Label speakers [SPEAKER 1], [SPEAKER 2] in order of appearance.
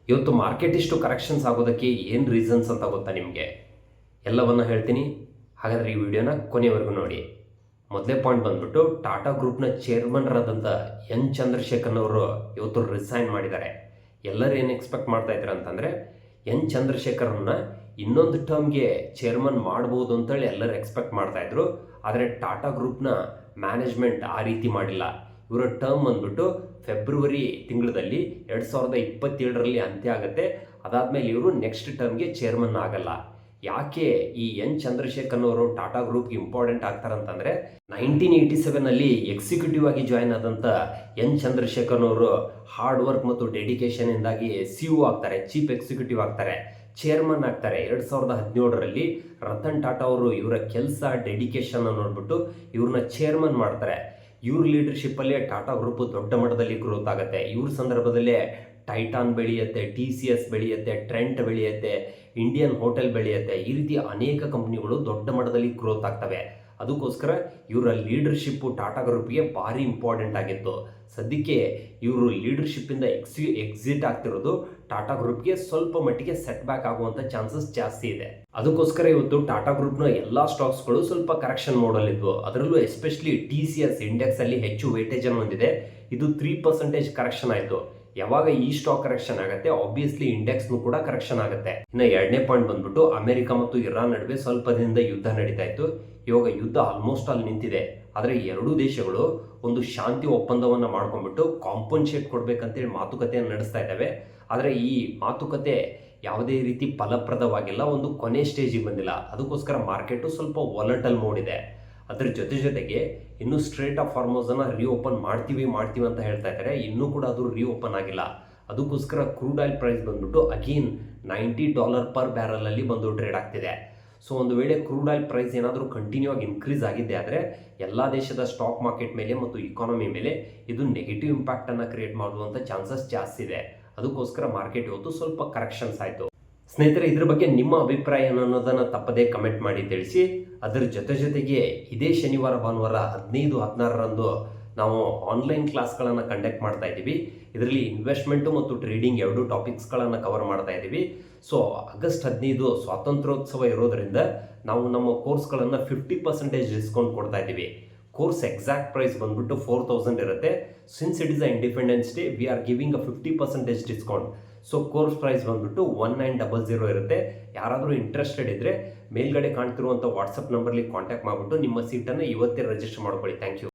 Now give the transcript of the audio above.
[SPEAKER 1] ಇವತ್ತು ಮಾರ್ಕೆಟ್ ಇಷ್ಟು ಕರೆಕ್ಷನ್ಸ್ ಆಗೋದಕ್ಕೆ ಏನು ರೀಸನ್ಸ್ ಅಂತ ಗೊತ್ತಾ ನಿಮಗೆ? ಎಲ್ಲವನ್ನು ಹೇಳ್ತೀನಿ. ಹಾಗಾದರೆ ಈ ವಿಡಿಯೋನ ಕೊನೆಯವರೆಗೂ ನೋಡಿ. ಮೊದಲೇ ಪಾಯಿಂಟ್ ಬಂದ್ಬಿಟ್ಟು ಟಾಟಾ ಗ್ರೂಪ್ನ ಚೇರ್ಮನ್ರಾದಂಥ ಎನ್ ಚಂದ್ರಶೇಖರ್ ಅವರು ಇವತ್ತು ರಿಸೈನ್ ಮಾಡಿದ್ದಾರೆ. ಎಲ್ಲರೂ ಏನು ಎಕ್ಸ್ಪೆಕ್ಟ್ ಮಾಡ್ತಾ ಇದ್ದಾರೆ ಅಂತಂದರೆ ಎನ್ ಚಂದ್ರಶೇಖರ್ನ ಇನ್ನೊಂದು ಟರ್ಮ್ಗೆ ಚೇರ್ಮನ್ ಮಾಡ್ಬೋದು ಅಂತೇಳಿ ಎಲ್ಲರೂ ಎಕ್ಸ್ಪೆಕ್ಟ್ ಮಾಡ್ತಾಯಿದ್ರು. ಆದರೆ ಟಾಟಾ ಗ್ರೂಪ್ನ ಮ್ಯಾನೇಜ್ಮೆಂಟ್ ಆ ರೀತಿ ಮಾಡಿಲ್ಲ. ಇವರ ಟರ್ಮ್ ಬಂದ್ಬಿಟ್ಟು ಫೆಬ್ರವರಿ ತಿಂಗಳಲ್ಲಿ 2027ರಲ್ಲಿ ಅಂತ್ಯ ಆಗುತ್ತೆ. ಅದಾದಮೇಲೆ ಇವರು ನೆಕ್ಸ್ಟ್ ಟರ್ಮ್ಗೆ ಚೇರ್ಮನ್ ಆಗಲ್ಲ. ಯಾಕೆ ಈ ಎನ್ ಚಂದ್ರಶೇಖರ್ ಅವರು ಟಾಟಾ ಗ್ರೂಪ್ಗೆ ಇಂಪಾರ್ಟೆಂಟ್ ಆಗ್ತಾರಂತಂದರೆ 1987ನಲ್ಲಿ ಎಕ್ಸಿಕ್ಯೂಟಿವ್ ಆಗಿ ಜಾಯ್ನ್ ಆದಂಥ ಎನ್ ಚಂದ್ರಶೇಖರ್ ಅವರು ಹಾರ್ಡ್ ವರ್ಕ್ ಮತ್ತು ಡೆಡಿಕೇಶನಿಂದಾಗಿ CEO ಆಗ್ತಾರೆ, ಚೀಫ್ ಎಕ್ಸಿಕ್ಯೂಟಿವ್ ಆಗ್ತಾರೆ, ಚೇರ್ಮನ್ ಆಗ್ತಾರೆ. 2017ರಲ್ಲಿ ರತನ್ ಟಾಟಾ ಅವರು ಇವರ ಕೆಲಸ ಡೆಡಿಕೇಶನ್ ನೋಡ್ಬಿಟ್ಟು ಇವ್ರನ್ನ ಚೇರ್ಮನ್ ಮಾಡ್ತಾರೆ. ಇವ್ರ ಲೀಡರ್ಶಿಪ್ಪಲ್ಲೇ ಟಾಟಾ ಗ್ರೂಪ್ ದೊಡ್ಡ ಮಟ್ಟದಲ್ಲಿ ಗ್ರೋತ್ ಆಗುತ್ತೆ. ಇವ್ರ ಸಂದರ್ಭದಲ್ಲೇ ಟೈಟಾನ್ ಬೆಳೆಯುತ್ತೆ, TCS ಬೆಳೆಯುತ್ತೆ, ಟ್ರೆಂಟ್ ಬೆಳೆಯುತ್ತೆ, ಇಂಡಿಯನ್ ಹೋಟೆಲ್ ಬೆಳೆಯುತ್ತೆ. ಈ ರೀತಿ ಅನೇಕ ಕಂಪ್ನಿಗಳು ದೊಡ್ಡ ಮಟ್ಟದಲ್ಲಿ ಗ್ರೋತ್ ಆಗ್ತವೆ. ಅದಕ್ಕೋಸ್ಕರ ಇವರ ಲೀಡರ್ಶಿಪ್ಪು ಟಾಟಾ ಗ್ರೂಪ್ಗೆ ಭಾರಿ ಇಂಪಾರ್ಟೆಂಟ್ ಆಗಿತ್ತು. ಸದ್ಯಕ್ಕೆ ಇವರು ಲೀಡರ್ಶಿಪ್ಪಿಂದ ಎಕ್ಸಿಟ್ ಆಗ್ತಿರೋದು ಟಾಟಾ ಗ್ರೂಪ್ಗೆ ಸ್ವಲ್ಪ ಮಟ್ಟಿಗೆ ಸೆಟ್ ಬ್ಯಾಕ್ ಆಗುವಂಥ ಚಾನ್ಸಸ್ ಜಾಸ್ತಿ ಇದೆ. ಅದಕ್ಕೋಸ್ಕರ ಇವತ್ತು ಟಾಟಾ ಗ್ರೂಪ್ನ ಎಲ್ಲ ಸ್ಟಾಕ್ಸ್ಗಳು ಸ್ವಲ್ಪ ಕರೆಕ್ಷನ್ ಮೋಡಲ್ಲಿದ್ವು. ಅದರಲ್ಲೂ ಎಸ್ಪೆಷಲಿ TCS ಇಂಡೆಕ್ಸಲ್ಲಿ ಹೆಚ್ಚು ವೇಟೇಜನ್ನು ಹೊಂದಿದೆ. ಇದು 3% ಕರೆಕ್ಷನ್ ಆಯಿತು. ಯಾವಾಗ ಈ ಸ್ಟಾಕ್ ಕರೆಕ್ಷನ್ ಆಗುತ್ತೆ, ಆಬ್ವಿಯಸ್ಲಿ ಇಂಡೆಕ್ಸ್ನು ಕೂಡ ಕರೆಕ್ಷನ್ ಆಗುತ್ತೆ. ಇನ್ನು ಎರಡನೇ ಪಾಯಿಂಟ್ ಬಂದ್ಬಿಟ್ಟು ಅಮೆರಿಕ ಮತ್ತು ಇರಾನ್ ನಡುವೆ ಸ್ವಲ್ಪ ದಿನದಿಂದ ಯುದ್ಧ ನಡೀತಾ ಇತ್ತು. ಇವಾಗ ಯುದ್ಧ ಆಲ್ಮೋಸ್ಟ್ ಅಲ್ಲಿ ನಿಂತಿದೆ. ಆದರೆ ಎರಡೂ ದೇಶಗಳು ಒಂದು ಶಾಂತಿ ಒಪ್ಪಂದವನ್ನು ಮಾಡ್ಕೊಂಡ್ಬಿಟ್ಟು ಕಾಂಪನ್ಸೇಟ್ ಕೊಡಬೇಕಂತೇಳಿ ಮಾತುಕತೆಯನ್ನು ನಡೆಸ್ತಾ ಇದ್ದಾವೆ. ಆದರೆ ಈ ಮಾತುಕತೆ ಯಾವುದೇ ರೀತಿ ಫಲಪ್ರದವಾಗಿಲ್ಲ, ಒಂದು ಕೊನೆ ಸ್ಟೇಜಿಗೆ ಬಂದಿಲ್ಲ. ಅದಕ್ಕೋಸ್ಕರ ಮಾರ್ಕೆಟು ಸ್ವಲ್ಪ ವಾಲಟಲ್ ಮೋಡಿದೆ. ಅದರ ಜೊತೆಗೆ ಇನ್ನೂ ಸ್ಟ್ರೇಟ್ ಆಫ್ ಹಾರ್ಮೋಸನ್ನು ರೀಓಪನ್ ಮಾಡ್ತೀವಿ ಅಂತ ಹೇಳ್ತಾ ಇದ್ದಾರೆ. ಇನ್ನೂ ಕೂಡ ಅದು ರೀಓಪನ್ ಆಗಿಲ್ಲ. ಅದಕ್ಕೋಸ್ಕರ ಕ್ರೂಡ್ ಆಯಿಲ್ ಪ್ರೈಸ್ ಬಂದ್ಬಿಟ್ಟು ಅಗೇನ್ $90 ಪರ್ ಬ್ಯಾರಲಲ್ಲಿ ಬಂದು ಟ್ರೇಡ್ ಆಗ್ತಿದೆ. ಸೊ ಒಂದು ವೇಳೆ ಕ್ರೂಡ್ ಆಯಿಲ್ ಪ್ರೈಸ್ ಏನಾದರೂ ಕಂಟಿನ್ಯೂ ಆಗಿ ಇನ್ಕ್ರೀಸ್ ಆಗಿದೆ ಆದರೆ ಎಲ್ಲ ದೇಶದ ಸ್ಟಾಕ್ ಮಾರ್ಕೆಟ್ ಮೇಲೆ ಮತ್ತು ಇಕಾನಮಿ ಮೇಲೆ ಇದು ನೆಗೆಟಿವ್ ಇಂಪ್ಯಾಕ್ಟನ್ನು ಕ್ರಿಯೇಟ್ ಮಾಡುವಂಥ ಚಾನ್ಸಸ್ ಜಾಸ್ತಿ ಇದೆ. ಅದಕ್ಕೋಸ್ಕರ ಮಾರ್ಕೆಟ್ ಇವತ್ತು ಸ್ವಲ್ಪ ಕರೆಕ್ಷನ್ಸ್ ಆಯಿತು. ಸ್ನೇಹಿತರೆ, ಇದ್ರ ಬಗ್ಗೆ ನಿಮ್ಮ ಅಭಿಪ್ರಾಯ ಅನ್ನೋದನ್ನು ತಪ್ಪದೇ ಕಮೆಂಟ್ ಮಾಡಿ ತಿಳಿಸಿ. ಅದರ ಜೊತೆಗೆ ಇದೇ ಶನಿವಾರ ಭಾನುವಾರ 15, 16ರಂದು ನಾವು ಆನ್ಲೈನ್ ಕ್ಲಾಸ್ಗಳನ್ನು ಕಂಡಕ್ಟ್ ಮಾಡ್ತಾ ಇದ್ದೀವಿ. ಇದರಲ್ಲಿ ಇನ್ವೆಸ್ಟ್ಮೆಂಟು ಮತ್ತು ಟ್ರೇಡಿಂಗ್ ಎರಡು ಟಾಪಿಕ್ಸ್ಗಳನ್ನು ಕವರ್ ಮಾಡ್ತಾ ಇದ್ದೀವಿ. ಸೊ ಆಗಸ್ಟ್ 15 ಸ್ವಾತಂತ್ರ್ಯೋತ್ಸವ ಇರೋದರಿಂದ ನಾವು ನಮ್ಮ ಕೋರ್ಸ್ಗಳನ್ನು 50% ಡಿಸ್ಕೌಂಟ್ ಕೊಡ್ತಾ ಇದ್ದೀವಿ. ಕೋರ್ಸ್ ಎಕ್ಸಾಕ್ಟ್ ಪ್ರೈಸ್ ಬಂದ್ಬಿಟ್ಟು 4000 ಇರುತ್ತೆ. Since it is a independence day, we are giving a 50% discount. So course price ಬಂದ್ಬಿಟ್ಟು 1900 ಇರುತ್ತೆ. ಯಾರಾದರೂ ಇಂಟ್ರೆಸ್ಟೆಡ್ ಇದ್ದರೆ ಮೇಲ್ಗಡೆ ಕಾಣ್ತಿರುವಂಥ ವಾಟ್ಸಪ್ ನಂಬರ್ಲಿ ಕಾಂಟ್ಯಾಕ್ಟ್ ಮಾಡಿಬಿಟ್ಟು ನಿಮ್ಮ ಸೀಟನ್ನು ಇವತ್ತೇ ರಿಜಿಸ್ಟರ್ ಮಾಡ್ಕೊಳ್ಳಿ. Thank you.